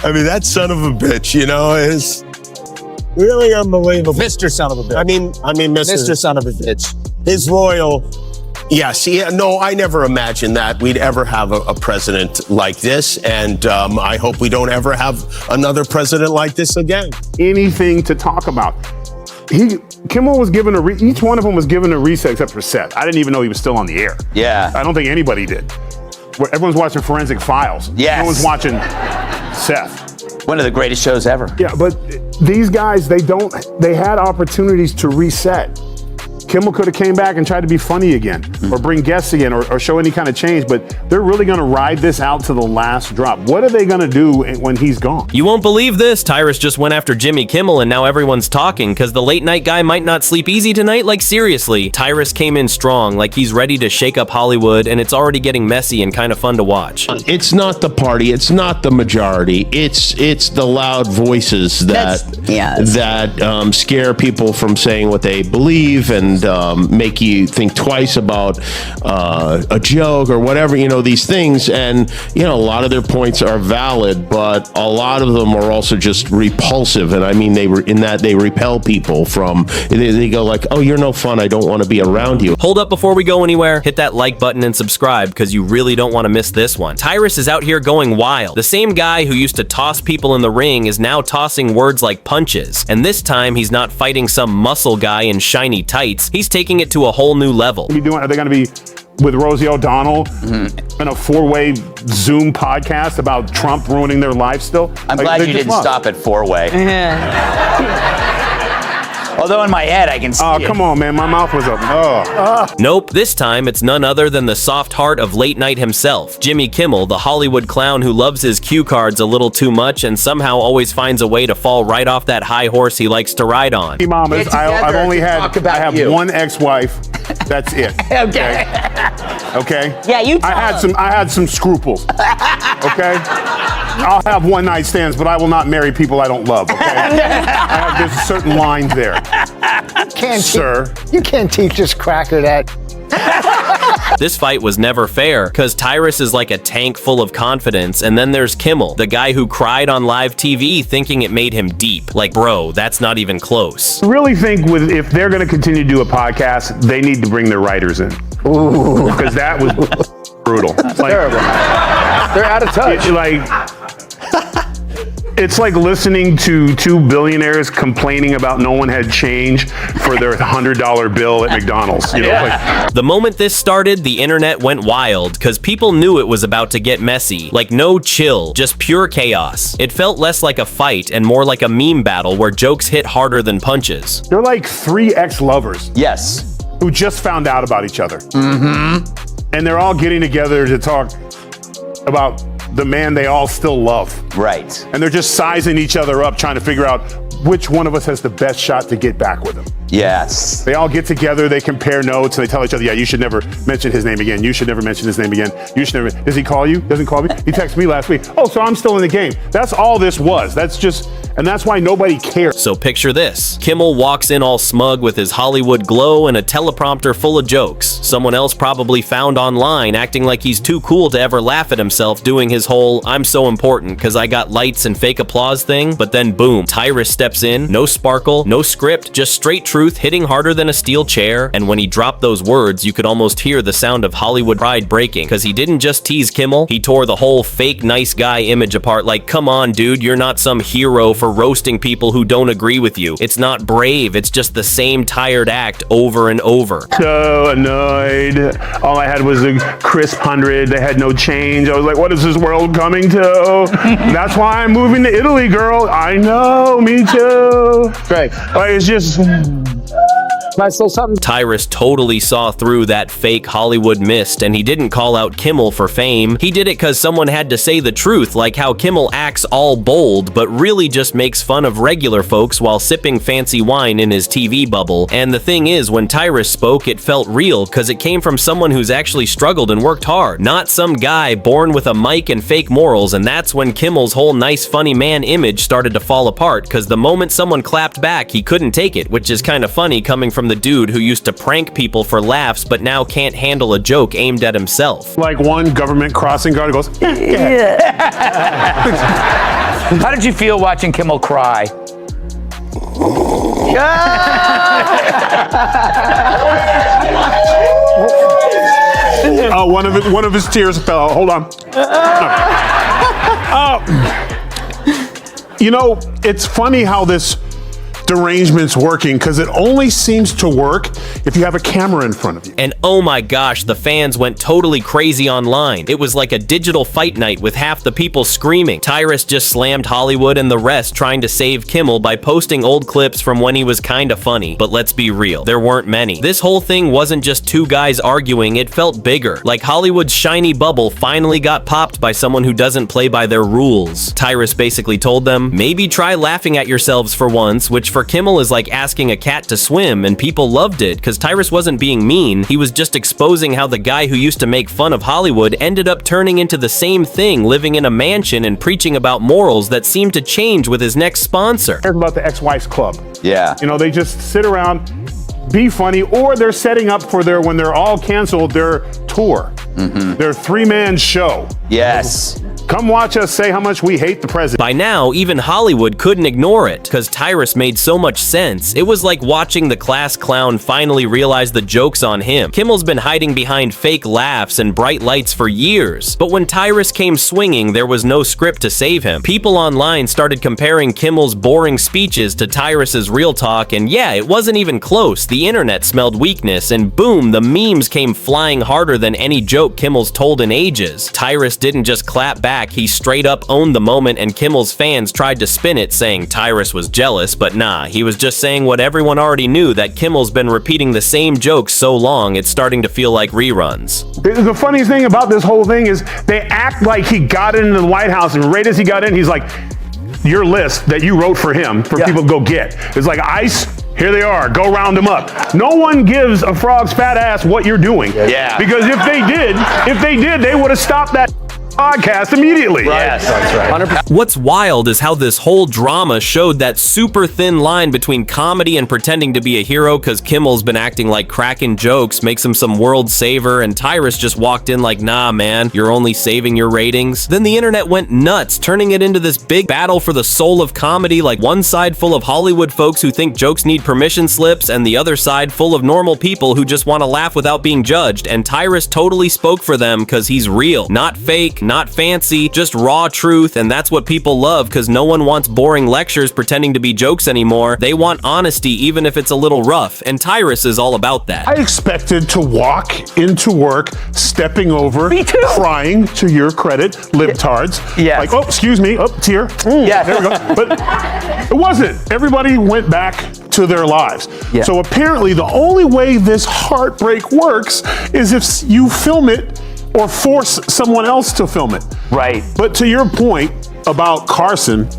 I mean, that son of a bitch, you know, is really unbelievable. Mr. Son of a bitch. I mean, Mr. Son of a bitch. His loyal. Yes, yeah, no, I never imagined that we'd ever have a president like this, and I hope we don't ever have another president like this again. Anything to talk about. Kimmel was given each one of them was given a reset except for Seth. I didn't even know he was still on the air. Yeah. I don't think anybody did. Everyone's watching Forensic Files. Yes. No one's watching Seth. One of the greatest shows ever. Yeah, but these guys, they had opportunities to reset. Kimmel could have came back and tried to be funny again, or bring guests again, or show any kind of change, but they're really going to ride this out to the last drop. What are they going to do when he's gone? You won't believe this. Tyrus just went after Jimmy Kimmel, and now everyone's talking because the late night guy might not sleep easy tonight. Like, seriously, Tyrus came in strong, like he's ready to shake up Hollywood, and it's already getting messy and kind of fun to watch. It's not the party, it's not the majority, it's the loud voices that scare people from saying what they believe and make you think twice about a joke or whatever, you know, these things. And, you know, a lot of their points are valid, but a lot of them are also just repulsive. And I mean, they repel people from, they go like, oh, you're no fun, I don't want to be around you. Hold up before we go anywhere, hit that like button and subscribe because you really don't want to miss this one. Tyrus is out here going wild. The same guy who used to toss people in the ring is now tossing words like punches. And this time he's not fighting some muscle guy in shiny tights. He's taking it to a whole new level. Are they going to be with Rosie O'Donnell in a 4-way Zoom podcast about Trump ruining their life still? I'm glad you didn't stop at 4-way. Although in my head I can see it. Oh, come on, man. My mouth was up. Nope, this time it's none other than the soft heart of late night himself, Jimmy Kimmel, the Hollywood clown who loves his cue cards a little too much and somehow always finds a way to fall right off that high horse he likes to ride on. Hey, mamas, I have one ex-wife. That's it. Okay? Yeah, you tell I had some scruples. Okay? I'll have one-night stands, but I will not marry people I don't love, okay? There's certain lines there. You can't teach this cracker that. This fight was never fair, cause Tyrus is like a tank full of confidence, and then there's Kimmel, the guy who cried on live TV thinking it made him deep. Like, bro, that's not even close. I really think if they're gonna continue to do a podcast, they need to bring their writers in. Ooh. Because that was brutal. Terrible. They're out of touch. It's like listening to two billionaires complaining about no one had change for their $100 bill at McDonald's. You know, The moment this started, the internet went wild because people knew it was about to get messy. Like, no chill, just pure chaos. It felt less like a fight and more like a meme battle where jokes hit harder than punches. they're like 3 ex-lovers Yes. who just found out about each other. And they're all getting together to talk about the man they all still love. Right. And they're just sizing each other up, trying to figure out which one of us has the best shot to get back with him. Yes. They all get together, they compare notes, and they tell each other, yeah, you should never mention his name again. You should never mention his name again. You should never. Does he call you? Doesn't call me? He texted me last week. Oh, so I'm still in the game. That's all this was. And that's why nobody cares. So picture this. Kimmel walks in all smug with his Hollywood glow and a teleprompter full of jokes. Someone else probably found online acting like he's too cool to ever laugh at himself doing his whole I'm so important because I got lights and fake applause thing, but then boom, Tyrus steps in, no sparkle, no script, just straight truth hitting harder than a steel chair, and when he dropped those words, you could almost hear the sound of Hollywood pride breaking, because he didn't just tease Kimmel, he tore the whole fake nice guy image apart like, come on dude, you're not some hero for roasting people who don't agree with you. It's not brave, it's just the same tired act over and over. So annoyed. All I had was a crisp 100. They had no change. I was like, what is this world coming to? That's why I'm moving to Italy, girl. I know, me too. Greg. Like, it's just... Can I say something? Tyrus totally saw through that fake Hollywood mist, and he didn't call out Kimmel for fame. He did it because someone had to say the truth, like how Kimmel acts all bold, but really just makes fun of regular folks while sipping fancy wine in his TV bubble. And the thing is, when Tyrus spoke, it felt real, because it came from someone who's actually struggled and worked hard, not some guy born with a mic and fake morals. And that's when Kimmel's whole nice funny man image started to fall apart, because the moment someone clapped back, he couldn't take it, which is kind of funny coming from the dude who used to prank people for laughs but now can't handle a joke aimed at himself. Like one government crossing guard goes, yeah. How did you feel watching Kimmel cry? One of his tears fell out. Hold on. You know, it's funny how this derangement's working, because it only seems to work if you have a camera in front of you. And oh my gosh, the fans went totally crazy online. It was like a digital fight night with half the people screaming. Tyrus just slammed Hollywood and the rest trying to save Kimmel by posting old clips from when he was kinda funny. But let's be real, there weren't many. This whole thing wasn't just two guys arguing, it felt bigger. Like Hollywood's shiny bubble finally got popped by someone who doesn't play by their rules. Tyrus basically told them, maybe try laughing at yourselves for once, which for Kimmel is like asking a cat to swim, and people loved it because Tyrus wasn't being mean, he was just exposing how the guy who used to make fun of Hollywood ended up turning into the same thing, living in a mansion and preaching about morals that seemed to change with his next sponsor. Talk about the ex-wife's club. Yeah. You know, they just sit around, be funny, or they're setting up for when they're all canceled, their tour, their three-man show. Yes. Come watch us say how much we hate the president. By now, even Hollywood couldn't ignore it, because Tyrus made so much sense. It was like watching the class clown finally realize the joke's on him. Kimmel's been hiding behind fake laughs and bright lights for years, but when Tyrus came swinging, there was no script to save him. People online started comparing Kimmel's boring speeches to Tyrus's real talk, and yeah, it wasn't even close. The internet smelled weakness, and boom, the memes came flying harder than any joke Kimmel's told in ages. Tyrus didn't just clap back, he straight up owned the moment, and Kimmel's fans tried to spin it saying Tyrus was jealous, but nah, he was just saying what everyone already knew, that Kimmel's been repeating the same jokes so long it's starting to feel like reruns. The funniest thing about this whole thing is they act like he got into the White House, and right as he got in, he's like, your list that you wrote for him for people to go get. It's like ICE, here they are, go round them up. No one gives a frog's fat ass what you're doing. Yeah. Because if they did, they would have stopped that podcast immediately. Yes, that's right. 100%. What's wild is how this whole drama showed that super thin line between comedy and pretending to be a hero, because Kimmel's been acting like cracking jokes makes him some world saver, and Tyrus just walked in like, nah man, you're only saving your ratings. Then the internet went nuts, turning it into this big battle for the soul of comedy, like one side full of Hollywood folks who think jokes need permission slips, and the other side full of normal people who just want to laugh without being judged, and Tyrus totally spoke for them because he's real, not fake, not fancy, just raw truth, and that's what people love, because no one wants boring lectures pretending to be jokes anymore. They want honesty, even if it's a little rough, and Tyrus is all about that. I expected to walk into work, stepping over, crying, to your credit, libtards. Yes. Like, oh, excuse me, oh, tear. Yeah. There we go. But it wasn't. Everybody went back to their lives. Yeah. So apparently the only way this heartbreak works is if you film it or force someone else to film it. Right. But to your point about Carson,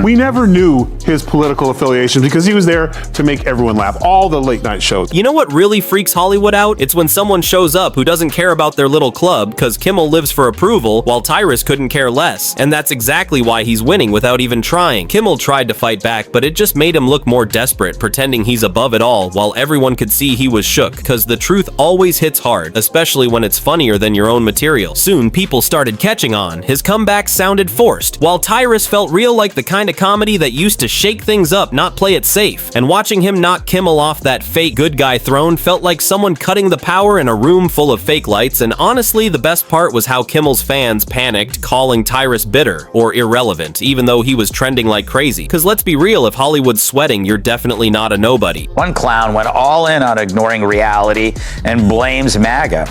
we never knew his political affiliation because he was there to make everyone laugh. All the late night shows. You know what really freaks Hollywood out? It's when someone shows up who doesn't care about their little club, because Kimmel lives for approval while Tyrus couldn't care less. And that's exactly why he's winning without even trying. Kimmel tried to fight back, but it just made him look more desperate, pretending he's above it all, while everyone could see he was shook, because the truth always hits hard, especially when it's funnier than your own material. Soon, people started catching on. His comeback sounded forced, while Tyrus felt real, like the kind of comedy that used to shake things up, not play it safe. And watching him knock Kimmel off that fake good guy throne felt like someone cutting the power in a room full of fake lights, and honestly, the best part was how Kimmel's fans panicked, calling Tyrus bitter or irrelevant, even though he was trending like crazy. Cause let's be real, if Hollywood's sweating, you're definitely not a nobody. One clown went all in on ignoring reality and blames MAGA.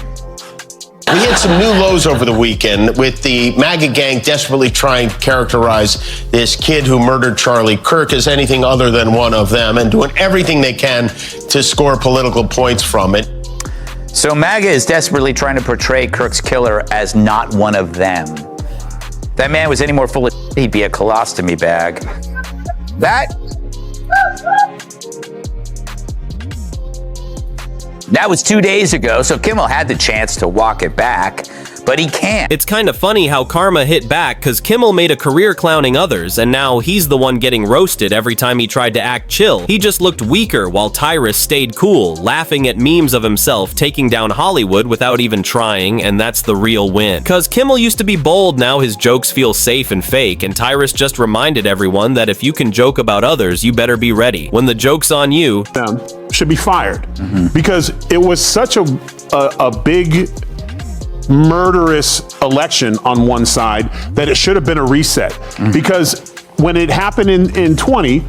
We had some new lows over the weekend with the MAGA gang desperately trying to characterize this kid who murdered Charlie Kirk as anything other than one of them, and doing everything they can to score political points from it. So MAGA is desperately trying to portray Kirk's killer as not one of them. If that man was any more full of shit, he'd be a colostomy bag. That was 2 days ago, so Kimmel had the chance to walk it back. But but he can't. It's kind of funny how karma hit back, because Kimmel made a career clowning others, and now he's the one getting roasted every time he tried to act chill. He just looked weaker while Tyrus stayed cool, laughing at memes of himself taking down Hollywood without even trying, and that's the real win. Cause Kimmel used to be bold, now his jokes feel safe and fake, and Tyrus just reminded everyone that if you can joke about others, you better be ready. When the joke's on you, should be fired because it was such a big murderous election on one side that it should have been a reset. Because when it happened in 20,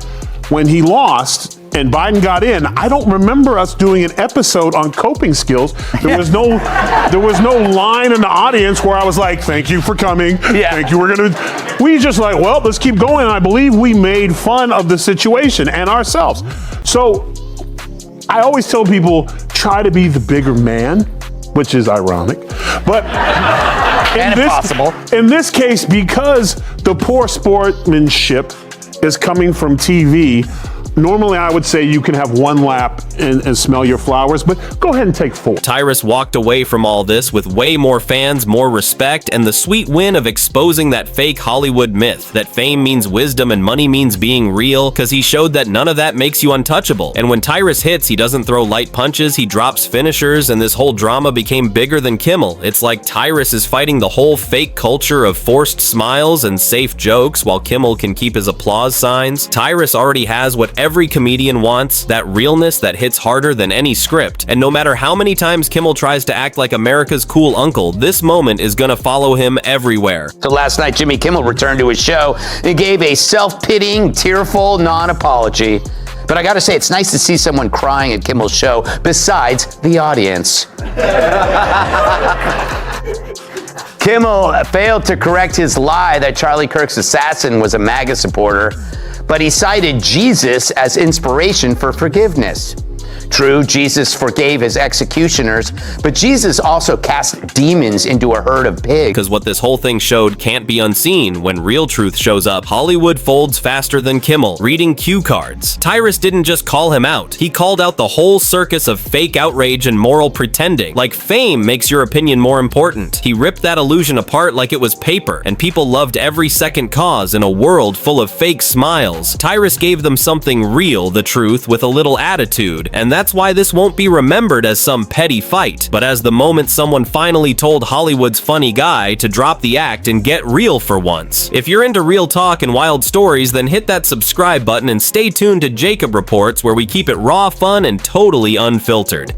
when he lost and Biden got in, I don't remember us doing an episode on coping skills. There was no line in the audience where I was like, thank you for coming. Thank you. We just like, well, let's keep going. And I believe we made fun of the situation and ourselves. So I always tell people, try to be the bigger man, which is ironic. But in this case, because the poor sportsmanship is coming from TV, normally I would say you can have one lap and smell your flowers, but go ahead and take 4. Tyrus walked away from all this with way more fans, more respect, and the sweet win of exposing that fake Hollywood myth that fame means wisdom and money means being real, because he showed that none of that makes you untouchable. And when Tyrus hits, he doesn't throw light punches, he drops finishers, and this whole drama became bigger than Kimmel. It's like Tyrus is fighting the whole fake culture of forced smiles and safe jokes while Kimmel can keep his applause signs. Tyrus already has what every comedian wants, that realness that hits harder than any script. And no matter how many times Kimmel tries to act like America's cool uncle, this moment is gonna follow him everywhere. So last night, Jimmy Kimmel returned to his show and gave a self-pitying, tearful non-apology. But I gotta say, it's nice to see someone crying at Kimmel's show besides the audience. Kimmel failed to correct his lie that Charlie Kirk's assassin was a MAGA supporter, but he cited Jesus as inspiration for forgiveness. True, Jesus forgave his executioners, but Jesus also cast demons into a herd of pigs. Because what this whole thing showed can't be unseen. When real truth shows up, Hollywood folds faster than Kimmel, reading cue cards. Tyrus didn't just call him out, he called out the whole circus of fake outrage and moral pretending. Like fame makes your opinion more important. He ripped that illusion apart like it was paper, and people loved every second cause in a world full of fake smiles. Tyrus gave them something real, the truth, with a little attitude, and that's why this won't be remembered as some petty fight, but as the moment someone finally told Hollywood's funny guy to drop the act and get real for once. If you're into real talk and wild stories, then hit that subscribe button and stay tuned to Jacob Reports, where we keep it raw, fun, and totally unfiltered.